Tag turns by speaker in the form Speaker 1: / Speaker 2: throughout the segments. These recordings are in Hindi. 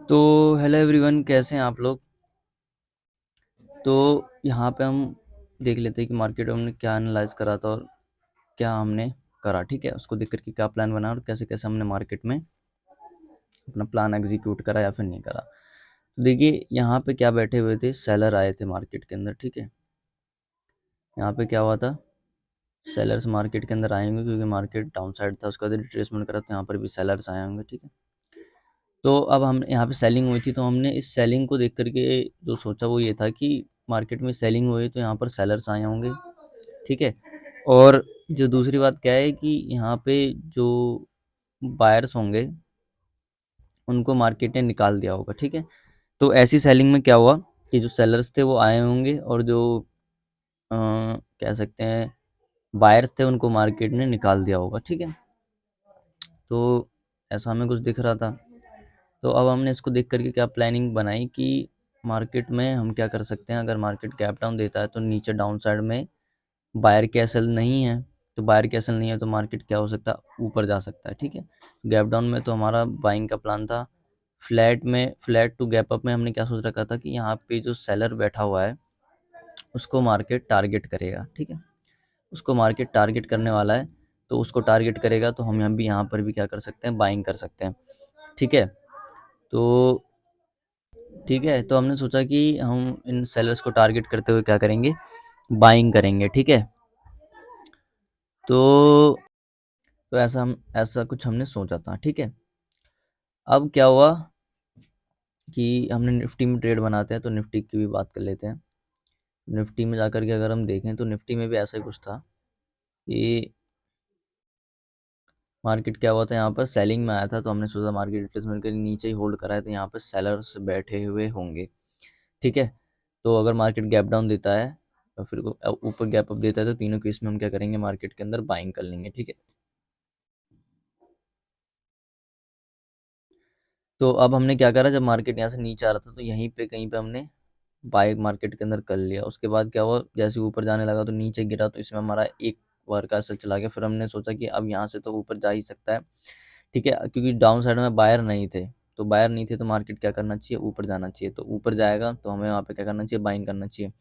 Speaker 1: तो हेलो एवरीवन, कैसे हैं आप लोग। तो यहाँ पे हम देख लेते हैं कि मार्केट में हमने क्या एनालाइज करा था और क्या हमने करा। ठीक है, उसको देख करके क्या प्लान बना और कैसे कैसे हमने मार्केट में अपना प्लान एग्जीक्यूट करा या फिर नहीं करा। तो देखिए, यहाँ पे क्या बैठे हुए थे, सेलर आए थे मार्केट के अंदर। ठीक है, यहाँ पे क्या हुआ था, सेलर्स मार्केट के अंदर आए होंगे क्योंकि मार्केट डाउन साइड था। उसके बाद रिट्रेसमेंट करा तो यहाँ पर भी सेलर्स आए होंगे। ठीक है, तो अब हम यहाँ पे सेलिंग हुई थी, तो हमने इस सेलिंग को देख करके जो सोचा वो ये था कि मार्केट में सेलिंग हुई तो यहाँ पर सेलर्स आए होंगे। ठीक है, और जो दूसरी बात क्या है कि यहाँ पे जो बायर्स होंगे उनको मार्केट ने निकाल दिया होगा। ठीक है, तो ऐसी सेलिंग में क्या हुआ कि जो सेलर्स थे वो आए होंगे और जो कह सकते हैं बायर्स थे उनको मार्केट ने निकाल दिया होगा। ठीक है, तो ऐसा हमें कुछ दिख रहा था। तो अब हमने इसको देख करके क्या प्लानिंग बनाई कि मार्केट में हम क्या कर सकते हैं। अगर मार्केट गैप डाउन देता है तो नीचे डाउन साइड में बायर कैसल नहीं है, तो बायर कैसल नहीं है तो मार्केट क्या हो सकता है, ऊपर जा सकता है। ठीक है, गैप डाउन में तो हमारा बाइंग का प्लान था। फ्लैट टू गैप अप में हमने क्या सोच रखा था कि यहाँ पे जो सेलर बैठा हुआ है उसको मार्केट टारगेट करेगा। ठीक है, उसको मार्केट टारगेट करने वाला है, तो उसको टारगेट करेगा तो हम यहाँ पर भी क्या कर सकते हैं, बाइंग कर सकते हैं। ठीक है, तो ठीक है, तो हमने सोचा कि हम इन सेलर्स को टारगेट करते हुए क्या करेंगे, बाइंग करेंगे। ठीक है, तो ऐसा कुछ हमने सोचा था। ठीक है, अब क्या हुआ कि हमने निफ्टी में ट्रेड बनाते हैं तो निफ्टी की भी बात कर लेते हैं। निफ्टी में जाकर के अगर हम देखें तो निफ्टी में भी ऐसा ही कुछ था कि मार्केट क्या हुआ था, यहाँ पर सेलिंग में आया था, तो हमने सोचा मार्केट रिट्रेसमेंट के नीचे ही होल्ड करा है तो यहाँ पर सेलर्स बैठे हुए होंगे। ठीक है, तो अगर मार्केट गैप डाउन देता है और फिर ऊपर गैप अप देता है तो तीनों केस में हम क्या करेंगे, मार्केट के अंदर बाइंग कर लेंगे। ठीक है, तो अब हमने क्या करा, जब मार्केट यहाँ से नीचे आ रहा था तो यहीं पे कहीं पे हमने बाय मार्केट के अंदर कर लिया। उसके बाद क्या हुआ, जैसे ऊपर जाने लगा तो नीचे गिरा, तो इसमें हमारा एक बार का ऐसा चला गया। फिर हमने सोचा कि अब यहाँ से तो ऊपर जा ही सकता है। ठीक है, क्योंकि डाउन साइड में बायर नहीं थे, तो बायर नहीं थे तो मार्केट क्या करना चाहिए, ऊपर जाना चाहिए। तो ऊपर जाएगा तो हमें वहाँ पे क्या करना चाहिए, बाइंग करना चाहिए।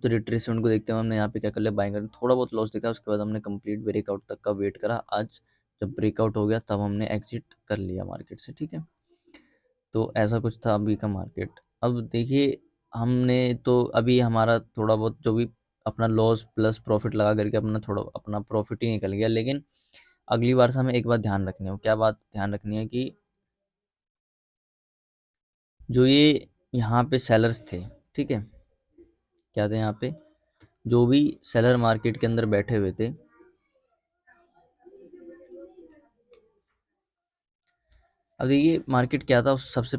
Speaker 1: तो रिट्रेसमेंट को देखते हुए हमने यहाँ पे क्या कर लिया, बाइंग कर थोड़ा बहुत लॉस देखा। उसके बाद हमने कंप्लीट ब्रेकआउट तक का वेट करा। आज जब ब्रेकआउट हो गया तब हमने एग्जिट कर लिया मार्केट से। ठीक है, तो ऐसा कुछ था अभी का मार्केट। अब देखिए, हमने तो अभी हमारा थोड़ा बहुत जो भी अपना लॉस प्लस प्रॉफिट लगा करके अपना थोड़ा अपना प्रॉफिट ही निकल गया। लेकिन अगली बार से हमें एक बात ध्यान रखनी है। क्या बात ध्यान रखनी है कि जो ये यहाँ पे सेलर्स थे, ठीक है, क्या थे यहाँ पे जो भी सेलर मार्केट के अंदर बैठे हुए थे, अब देखिए मार्केट क्या था, उससे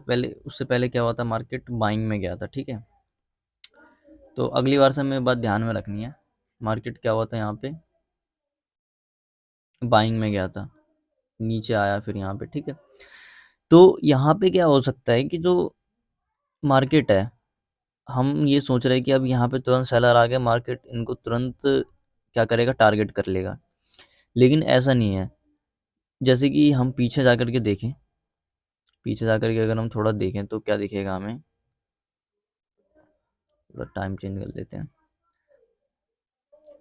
Speaker 1: पहले क्या हुआ था, मार्केट बाइंग में गया था। ठीक है, तो अगली बार से हमें बात ध्यान में रखनी है। मार्केट क्या हुआ था, यहाँ पे बाइंग में गया था, नीचे आया फिर यहाँ पे। ठीक है, तो यहाँ पे क्या हो सकता है कि जो मार्केट है, हम ये सोच रहे हैं कि अब यहाँ पे तुरंत सेलर आ गया, मार्केट इनको तुरंत क्या करेगा, टारगेट कर लेगा। लेकिन ऐसा नहीं है। जैसे कि हम पीछे जा कर के देखें, पीछे जा कर के अगर हम थोड़ा देखें तो क्या दिखेगा हमें, थोड़ा टाइम चेंज कर लेते हैं।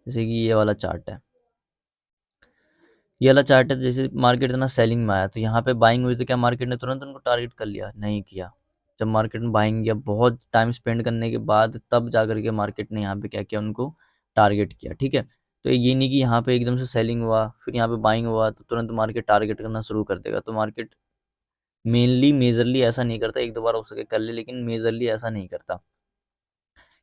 Speaker 1: जैसे कि ये वाला चार्ट है, ये वाला चार्ट है। जैसे मार्केट इतना सेलिंग में आया तो यहाँ पे बाइंग हुई, तो क्या मार्केट ने तुरंत उनको टारगेट कर लिया, नहीं किया। जब मार्केट में बाइंग किया, बहुत टाइम स्पेंड करने के बाद तब जा करके मार्केट ने यहाँ पे क्या किया, उनको टारगेट किया। ठीक है, तो ये नहीं कि यहाँ पे एकदम से सेलिंग हुआ फिर यहाँ पे बाइंग हुआ तो तुरंत मार्केट टारगेट करना शुरू कर देगा। तो मार्केट मेनली मेजरली ऐसा नहीं करता, एक दो बार हो सके कर ले, लेकिन मेजरली ऐसा नहीं करता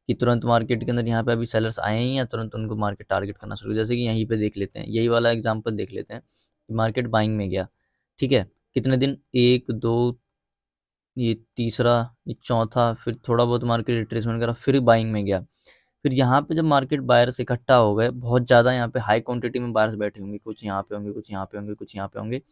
Speaker 1: कि तुरंत मार्केट के अंदर यहाँ पे अभी सेलर्स आए हैं या तुरंत उनको मार्केट टारगेट करना शुरू। जैसे कि यहीं पे देख लेते हैं, यही वाला एग्जांपल देख लेते हैं कि मार्केट बाइंग में गया। ठीक है, कितने दिन, एक दो, ये तीसरा, ये चौथा, फिर थोड़ा बहुत मार्केट रिट्रेसमेंट करा, फिर बाइंग में गया। फिर यहाँ पे जब मार्केट बायर्स इकट्ठा हो गए, बहुत ज़्यादा यहाँ पे हाई क्वांटिटी में बायर्स बैठे होंगे, कुछ यहाँ पे होंगे, कुछ यहाँ पे होंगे, कुछ यहाँ पे होंगे,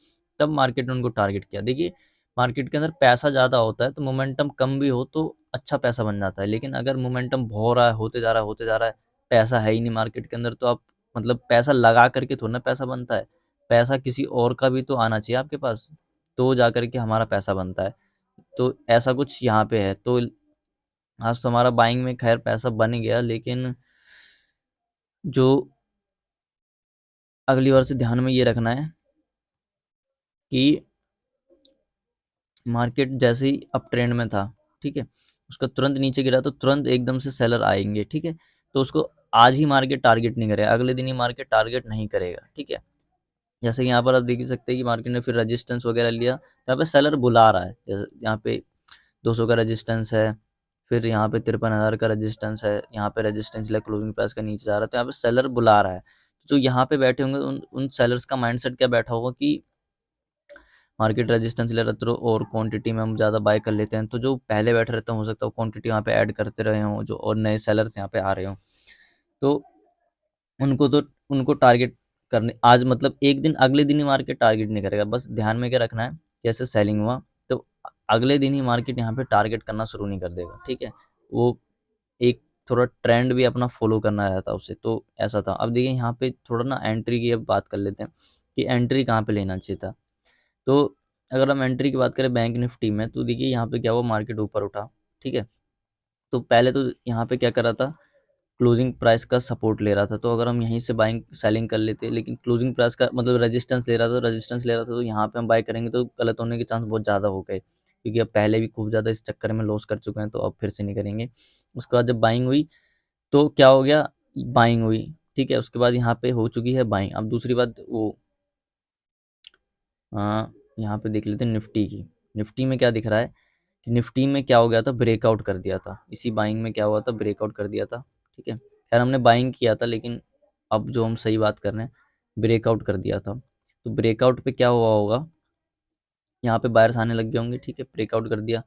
Speaker 1: तब मार्केट ने उनको टारगेट किया। देखिए, मार्केट के अंदर पैसा ज़्यादा होता है तो मोमेंटम कम भी हो तो अच्छा पैसा बन जाता है। लेकिन अगर मोमेंटम हो रहा है, होते जा रहा है, होते जा रहा है, पैसा है ही नहीं मार्केट के अंदर, तो आप मतलब पैसा लगा करके थोड़ा ना पैसा बनता है। पैसा किसी और का भी तो आना चाहिए आपके पास, तो जा करके हमारा पैसा बनता है। तो ऐसा कुछ यहाँ पे है। तो आज तो हमारा बाइंग में खैर पैसा बन गया, लेकिन जो अगली बार से ध्यान में ये रखना है कि मार्केट जैसे ही अप ट्रेंड में था, ठीक है, उसका तुरंत नीचे गिरा तो तुरंत एकदम से सेलर आएंगे, ठीक है। तो उसको आज ही मार्केट टारगेट नहीं करेगा, अगले दिन ही मार्केट टारगेट नहीं करेगा, ठीक है। जैसे कि यहाँ पर आप देख ही सकते हैं कि मार्केट ने फिर रेजिस्टेंस वगैरह लिया, तो यहाँ पे सेलर बुला रहा है। जैसे यहाँ पे 200 का रेजिस्टेंस है, फिर यहाँ पे 53,000 का रेजिस्टेंस है, यहाँ पे रेजिस्टेंस लिया क्लोजिंग प्राइस का नीचे जा रहा है, तो यहाँ पे सेलर बुला रहा है। जो यहाँ पे बैठे होंगे उन सेलर्स का माइंडसेट क्या बैठा होगा कि मार्केट रेजिस्टेंस ले रहा है और क्वांटिटी में हम ज़्यादा बाय कर लेते हैं, तो जो पहले बैठे रहते हैं हो सकता है क्वांटिटी वहाँ पे ऐड करते रहे हों, जो और नए सेलर्स यहाँ पे आ रहे हों, तो तो उनको टारगेट करने आज मतलब एक दिन अगले दिन ही मार्केट टारगेट नहीं करेगा। बस ध्यान में क्या रखना है, जैसे सेलिंग हुआ तो अगले दिन ही मार्केट यहाँ पे टारगेट करना शुरू नहीं कर देगा, ठीक है। वो एक थोड़ा ट्रेंड भी अपना फॉलो करना रहता है उसे, तो ऐसा था। अब देखिए यहाँ पे थोड़ा ना एंट्री की अब बात कर लेते हैं कि एंट्री कहाँ पे लेना चाहिए था। तो अगर हम एंट्री की बात करें बैंक निफ्टी में, तो देखिए यहाँ पे क्या हुआ, मार्केट ऊपर उठा, ठीक है। तो पहले तो यहाँ पे क्या कर रहा था, क्लोजिंग प्राइस का सपोर्ट ले रहा था, तो अगर हम यहीं से बाइंग सेलिंग कर लेते, लेकिन क्लोजिंग प्राइस का मतलब रेजिस्टेंस ले रहा था, तो यहाँ पे हम बाय करेंगे तो गलत होने के चांस बहुत ज़्यादा हो गए, क्योंकि अब पहले भी खूब ज़्यादा इस चक्कर में लॉस कर चुके हैं, तो अब फिर से नहीं करेंगे। उसके बाद जब बाइंग हुई तो क्या हो गया, बाइंग हुई, ठीक है। उसके बाद यहाँ पे हो चुकी है बाइंग। अब दूसरी बात वो यहाँ पे देख लेते हैं निफ्टी की। निफ्टी में क्या दिख रहा है कि निफ्टी में क्या हो गया था, ब्रेकआउट कर दिया था, इसी बाइंग में क्या हुआ था, ब्रेकआउट कर दिया था, ठीक है। खैर हमने बाइंग किया था, लेकिन अब जो हम सही बात कर रहे हैं, ब्रेकआउट कर दिया था। तो ब्रेकआउट पे क्या हुआ होगा, यहाँ पे बायर्स आने लग गए होंगे, ठीक है, ब्रेकआउट कर दिया।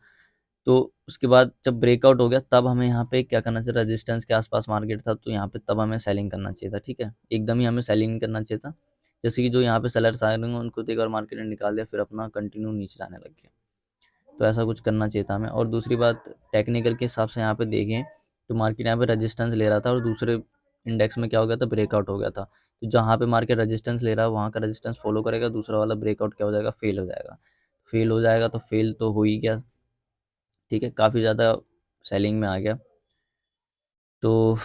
Speaker 1: तो उसके बाद जब ब्रेकआउट हो गया तब हमें यहाँ पे क्या करना चाहिए, रेजिस्टेंस के आसपास मार्केट था, तो यहाँ पे तब हमें सेलिंग करना चाहिए था, ठीक है। एकदम ही हमें सेलिंग नहीं करना चाहिए था। जैसे कि जो यहाँ पे सेलर्स आए होंगे उनको तो एक बार मार्केट ने निकाल दिया, फिर अपना कंटिन्यू नीचे जाने लग गया। तो ऐसा कुछ करना चाहिए था हमें। और दूसरी बात, टेक्निकल के हिसाब से यहाँ पे देखें तो मार्केट यहाँ पे रेजिस्टेंस ले रहा था और दूसरे इंडेक्स में क्या हो गया था, ब्रेकआउट हो गया था। तो जहाँ पे मार्केट रेजिस्टेंस ले रहा है वहाँ का रेजिस्टेंस फॉलो करेगा, दूसरा वाला ब्रेकआउट क्या हो जाएगा, फेल हो जाएगा। फेल हो जाएगा तो फेल तो हो ही गया, ठीक है, काफ़ी ज़्यादा सेलिंग में आ गया। तो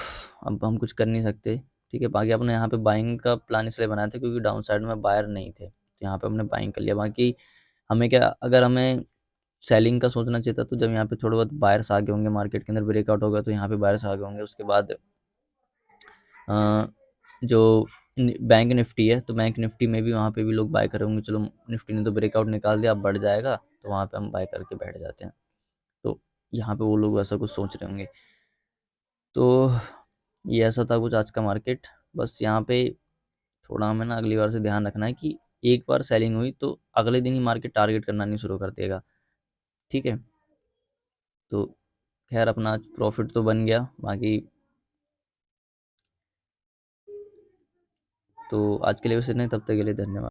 Speaker 1: अब हम कुछ कर नहीं सकते, ठीक है। बाकी अपने यहाँ पे बाइंग का प्लान इसलिए बनाया था क्योंकि डाउन साइड में बायर नहीं थे, तो यहाँ पे हमने बाइंग कर लिया। बाकी हमें क्या, अगर हमें सेलिंग का सोचना चाहिए था, तो जब यहाँ पे थोड़े बहुत बायर्स आ गए होंगे, मार्केट के अंदर ब्रेकआउट होगा तो यहाँ पे बायर्स आ गए होंगे। उसके बाद अ, जो बैंक निफ्टी है, तो बैंक निफ्टी में भी वहाँ पे भी लोग बाय करे होंगे, चलो निफ्टी ने तो ब्रेकआउट निकाल दिया, अब बढ़ जाएगा, तो वहाँ पे हम बाय करके बैठ जाते हैं। तो यहाँ पे वो लोग ऐसा कुछ सोच रहे होंगे। तो ये ऐसा था कुछ आज का मार्केट। बस यहाँ पे थोड़ा हमें ना अगली बार से ध्यान रखना है कि एक बार सेलिंग हुई तो अगले दिन ही मार्केट टारगेट करना नहीं शुरू कर देगा, ठीक है। तो खैर अपना आज प्रॉफिट तो बन गया। बाकी तो आज के लिए वैसे नहीं, तब तक के लिए धन्यवाद।